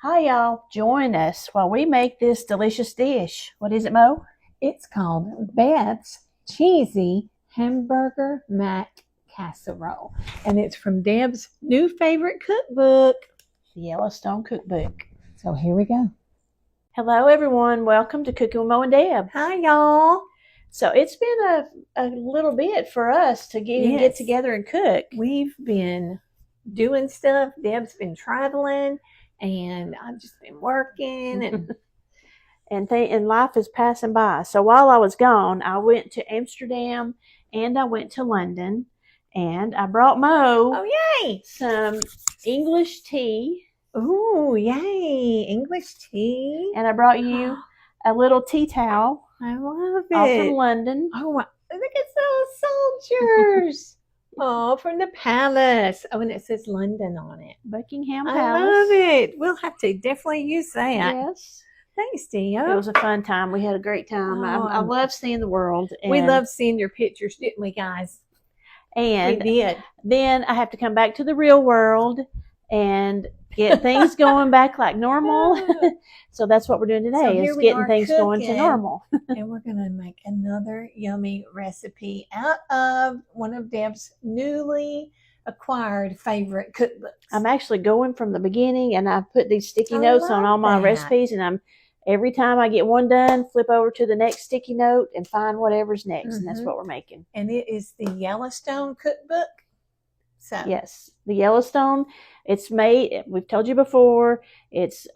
Hi, y'all. Join us while we make this delicious dish. What is it, Mo? It's called Beth's Cheesy Hamburger Mac Casserole. And it's from Deb's new favorite cookbook. The Yellowstone Cookbook. So here we go. Hello, everyone. Welcome to Cooking with Mo and Deb. Hi, y'all. So it's been a little bit for us to get together and cook. We've been doing stuff. Deb's been traveling, and I've just been working. And life is passing by. So while I was gone, I went to Amsterdam and I went to London. And I brought Mo some English tea. Ooh, yay. English tea. And I brought you a little tea towel. I love it. All from London. Oh, look at those soldiers. Oh, from the palace. Oh, and it says London on it. Buckingham Palace. I love it. We'll have to definitely use that. Yes. Thanks, Deb. It was a fun time. We had a great time. I love seeing the world. We loved seeing your pictures, didn't we, guys? And we did. Then I have to come back to the real world and get things going back like normal. So that's what we're doing today, is getting things going to normal. And we're going to make another yummy recipe out of one of Deb's newly acquired favorite cookbooks. I'm actually going from the beginning, and I've put these sticky notes on all my recipes, and every time I get one done, flip over to the next sticky note and find whatever's next, and that's what we're making. And it is the Yellowstone cookbook. So yes, the Yellowstone. It's made, we've told you before, it's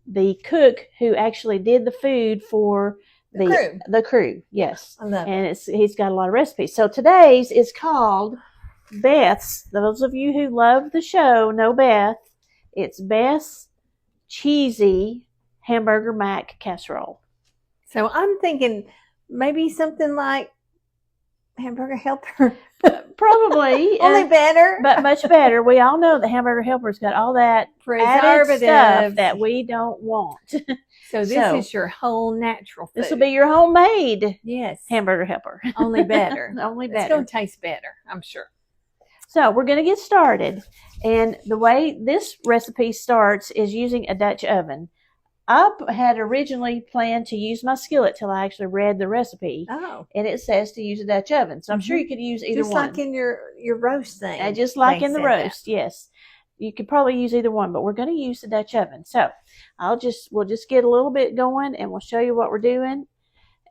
the cook who actually did the food for the crew. Yes. I love it. And he's got a lot of recipes. So today's is called Beth's. Those of you who love the show know Beth. It's Beth's Cheesy Hamburger Mac Casserole. So I'm thinking maybe something like Hamburger Helper. Probably. Only better. But much better. We all know the Hamburger Helper's got all that added stuff that we don't want. So this is your whole natural food. This will be your homemade Hamburger Helper. Only better. Only better. It's going to taste better, I'm sure. So we're going to get started. And the way this recipe starts is using a Dutch oven. I had originally planned to use my skillet till I actually read the recipe. Oh. And it says to use a Dutch oven. So I'm sure you could use either one. Just like in your roast thing. Just like in the roast, yes. You could probably use either one, but we're going to use the Dutch oven. So we'll just get a little bit going, and we'll show you what we're doing.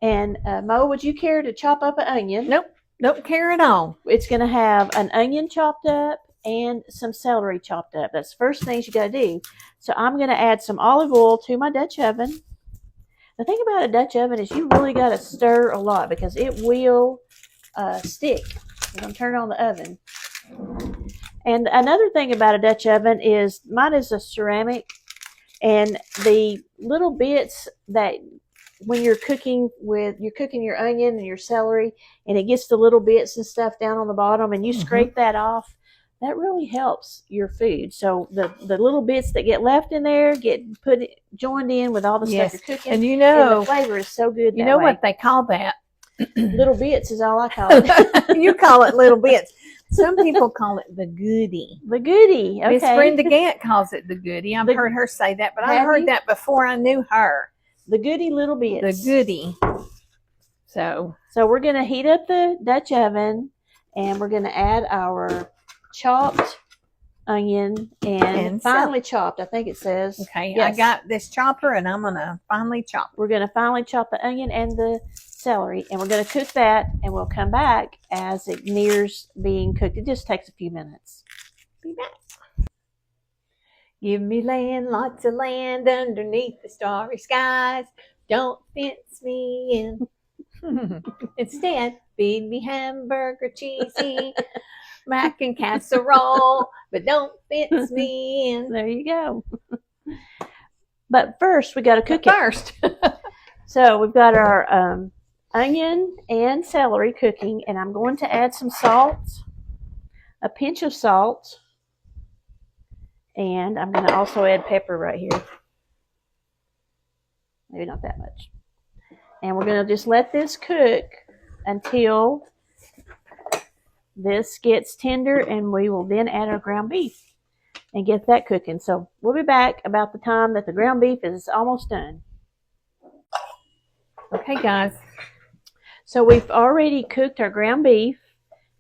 And Mo, would you care to chop up an onion? Nope. Don't care at all. It's going to have an onion chopped up and some celery chopped up. That's the first things you got to do. So I'm going to add some olive oil to my Dutch oven. The thing about a Dutch oven is you really got to stir a lot because it will stick. I'm going to turn on the oven. And another thing about a Dutch oven is mine is a ceramic, and the little bits that when you're cooking your onion and your celery, and it gets the little bits and stuff down on the bottom, and you scrape that off, that really helps your food. So the little bits that get left in there get joined in with all the stuff you're cooking. And the flavor is so good. You know what they call that? Little bits is all I call it. You call it little bits. Some people call it the goodie. The goodie. Okay. Miss Brenda Gant calls it the goodie. I've heard her say that, but I heard that before I knew her. The goodie little bits. The goodie. So we're going to heat up the Dutch oven, and we're going to add our chopped onion and finely chopped, I think it says. Okay, yes. I got this chopper, and I'm going to finely chop. We're going to finely chop the onion and the celery, and we're going to cook that, and we'll come back as it nears being cooked. It just takes a few minutes. Be back. Give me land, lots of land underneath the starry skies. Don't fence me in. Instead, feed me hamburger cheesy, mac and casserole, but don't fence me in. There you go. But first, we got to cook it. First. So we've got our onion and celery cooking, and I'm going to add some salt, a pinch of salt, and I'm going to also add pepper right here. Maybe not that much. And we're going to just let this cook until this gets tender, and we will then add our ground beef. and get that cooking. So we'll be back about the time that the ground beef is almost done. Okay, guys. So we've already cooked our ground beef,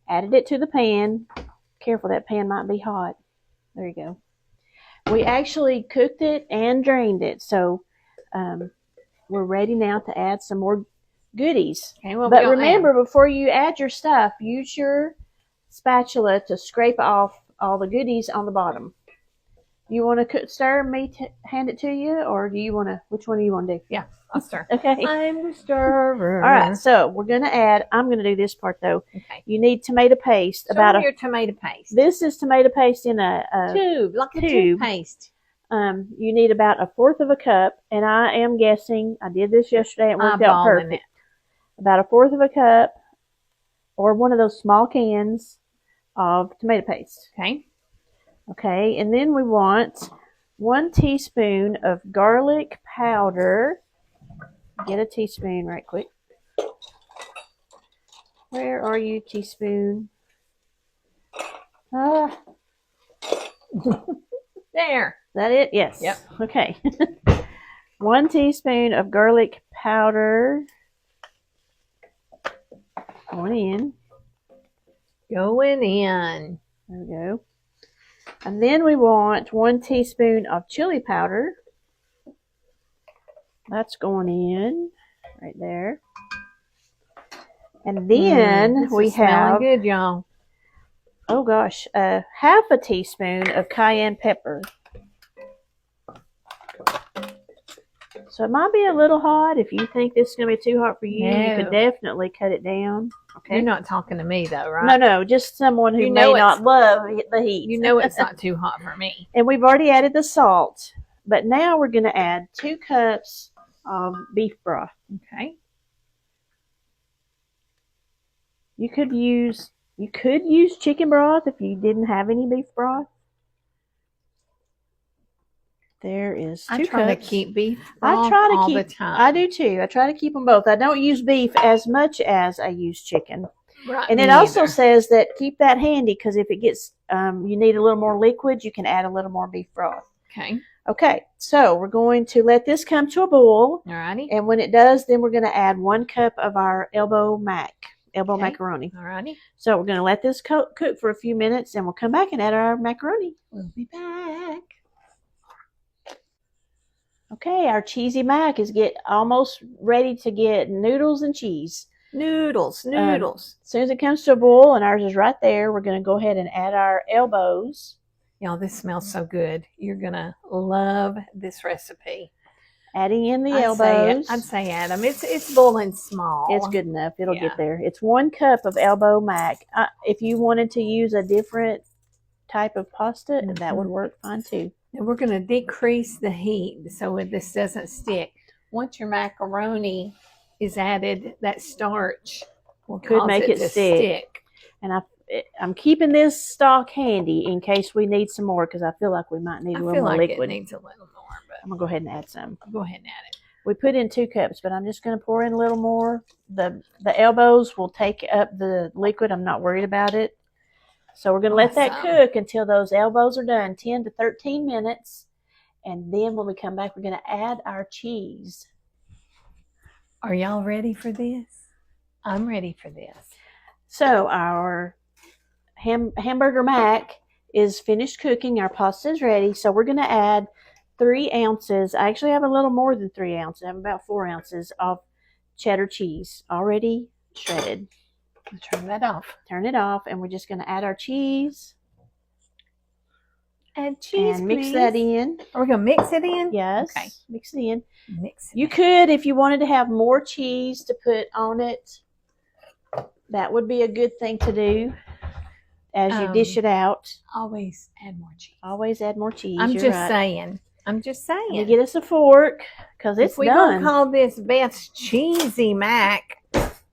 added it to the pan. Careful, that pan might be hot. There you go. We actually cooked it and drained it. So we're ready now to add some more goodies. Okay, well, but remember, before you add your stuff, use your spatula to scrape off all the goodies on the bottom. You want to stir me to hand it to you, or do you want to? Which one do you want to do? Yeah, I'll stir. Okay. I'm the stirrer. All right. So we're gonna add. I'm gonna do this part though. Okay. You need tomato paste. Show me your tomato paste. This is tomato paste in a tube, like a tube paste. You need about 1/4 of a cup, and I am guessing. I did this yesterday. It worked out perfect. About 1/4 of a cup, or one of those small cans of tomato paste. Okay. Okay, and then we want 1 teaspoon of garlic powder. Get a teaspoon right quick. Where are you, teaspoon? There. Is that it? Yes. Yep. Okay. 1 teaspoon of garlic powder. Going in. Going in. There we go. And then we want 1 teaspoon of chili powder. That's going in right there. And then we have, good, y'all. Oh gosh, 1/2 teaspoon of cayenne pepper. So it might be a little hot. If you think this is going to be too hot for you, you could definitely cut it down. Okay. You're not talking to me though, right? No, just someone who may not love the heat. You know it's not too hot for me. And we've already added the salt. But now we're going to add 2 cups of beef broth. Okay. You could use chicken broth if you didn't have any beef broth. There is 2 cups. I try to keep beef broth all the time. I do too. I try to keep them both. I don't use beef as much as I use chicken. Right. And it also says that keep that handy because if it gets, you need a little more liquid, you can add a little more beef broth. Okay. Okay, so we're going to let this come to a boil. Alrighty. And when it does, then we're going to add 1 cup of our elbow macaroni. Alrighty. So we're going to let this cook for a few minutes, and we'll come back and add our macaroni. We'll be back. Okay, our cheesy mac is almost ready to get noodles and cheese. Noodles. As soon as it comes to a boil, and ours is right there, we're going to go ahead and add our elbows. Y'all, this smells so good. You're going to love this recipe. Adding in the elbows. I'd say add them. It's boiling small. It's good enough. It'll get there. It's 1 cup of elbow mac. If you wanted to use a different type of pasta, that would work fine too. And we're going to decrease the heat so this doesn't stick. Once your macaroni is added, that starch could make it stick. And I'm keeping this stock handy in case we need some more because I feel like we might need a little more liquid. It needs a little more, but I'm gonna go ahead and add some. Go ahead and add it. We put in 2 cups, but I'm just gonna pour in a little more. The elbows will take up the liquid. I'm not worried about it. So we're gonna let that cook until those elbows are done, 10 to 13 minutes, and then when we come back, we're gonna add our cheese. Are y'all ready for this? I'm ready for this. So our hamburger mac is finished cooking. Our pasta is ready. So we're going to add 3 ounces. I actually have a little more than 3 ounces. I have about 4 ounces of cheddar cheese already shredded. Turn that off. Turn it off. And we're just going to add our cheese. Add cheese, and mix that in. Are we going to mix it in? Yes. Okay. Mix it in. Mix it. You could, if you wanted to have more cheese to put on it, that would be a good thing to do as you dish it out. Always add more cheese. Always add more cheese. I'm just saying. Let me get us a fork because it's done. If we're going to call this Beth's Cheesy Mac,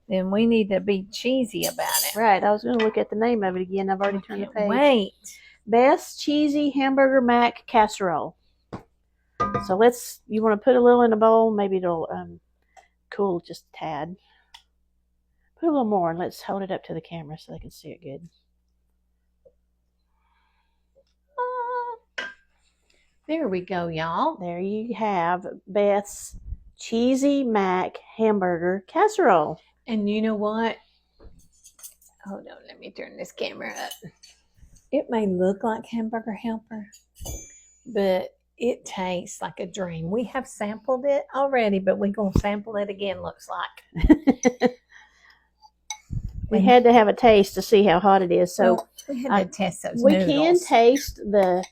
then we need to be cheesy about it. Right. I was going to look at the name of it again. I've already turned the page. Wait. Beth's Cheesy Hamburger Mac Casserole. So you want to put a little in a bowl. Maybe it'll cool just a tad. Put a little more and let's hold it up to the camera so they can see it good. There we go, y'all. There you have Beth's cheesy mac hamburger casserole. And you know what? Hold on, let me turn this camera up. It may look like Hamburger Helper, but it tastes like a dream. We have sampled it already, but we're going to sample it again, looks like. We had to have a taste to see how hot it is. So well, we had to test those we noodles. can taste the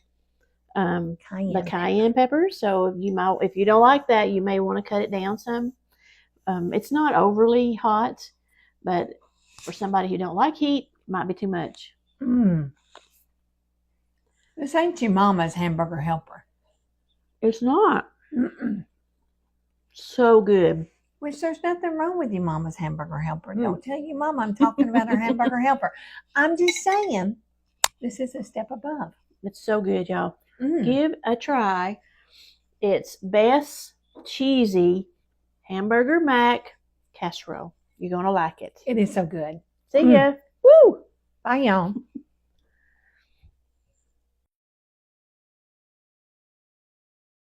cayenne pepper. So if you don't like that, you may want to cut it down some. It's not overly hot, but for somebody who don't like heat, it might be too much. This ain't your mama's Hamburger Helper. It's not. So good. Which there's nothing wrong with your mama's Hamburger Helper. Don't tell your mama I'm talking about her Hamburger Helper. I'm just saying this is a step above. It's so good, y'all. Give a try. It's Beth's cheesy hamburger mac casserole. You're going to like it. It is so good. See ya. Woo! Bye, y'all.